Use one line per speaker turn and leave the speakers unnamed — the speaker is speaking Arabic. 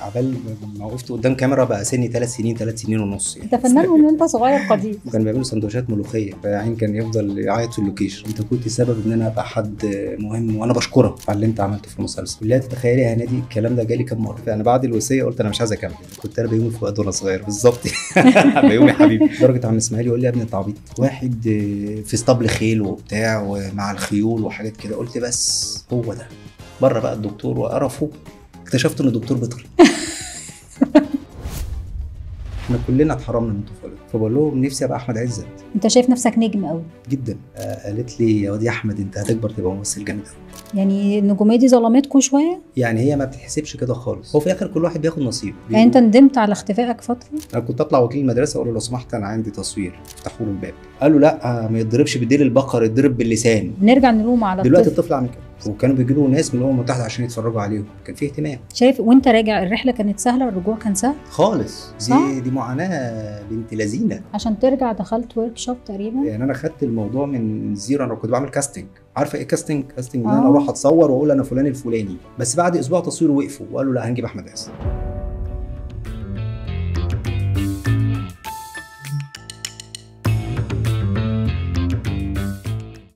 عبال ما وقفت قدام كاميرا بقى سني 3 سنين 3 سنين ونص
يعني. انت فنان وان انت صغير قدير.
وكان بيعملوا سندوتشات ملوخيه، فعين كان يفضل يعيط في اللوكيشن، انت كنت سبب ان انا ابقى حد مهم وانا بشكرك على اللي انت عملته في المسلسل. لا تتخيلي يا هنادي الكلام ده جالي كام مره. انا بعد الوصيه قلت انا مش عايز اكمل. كنت انا بيومي فؤاد وانا صغير بالظبط. بيومي حبيبي. لدرجه عم اسماعيل يقول لي يا ابني انت عبيط، واحد في اسطبل خيل وبتاع ومع الخيول وحاجات كده. قلت بس هو ده. بره بقى الدكتور وقرفه، اكتشفت ان الدكتور بيطري. احنا كلنا اتحرمنا من طفولتنا، فبقول لهم نفسي ابقى احمد عزت.
انت شايف نفسك نجم قوي
جدا. قالت لي يا واد يا احمد انت هتكبر تبقى ممثل جامد قوي.
يعني النجوميه دي ظلمتكوا شويه؟
يعني هي ما بتحسبش كده خالص، هو في الاخر كل واحد بياخد نصيب.
يعني انت ندمت على اختفائك فتره؟
انا كنت اطلع وكيل المدرسه اقول له لو سمحت انا عندي تصوير افتحوا له الباب. قالوا لا ما يتضربش بديل البقر، يتضرب باللسان.
نرجع نلوم على
دلوقتي الطفل عامل كده، وكانوا بيجي له ناس من الامم المتحده عشان يتفرجوا عليهم، كان في اهتمام.
شايف وانت راجع الرحله كانت سهله؟ الرجوع كان سهل
خالص. دي معاناه بنت لذينه.
عشان ترجع دخلت ورك شوب تقريبا؟
يعني انا خدت الموضوع من زيرو. انا كنت بعمل كاستنج. عارفه ايه كاستنج؟ كاستنج ان انا اروح اتصور واقول انا فلان الفلاني، بس بعد اسبوع تصوير وقفوا وقالوا لا هنجيب احمد عز.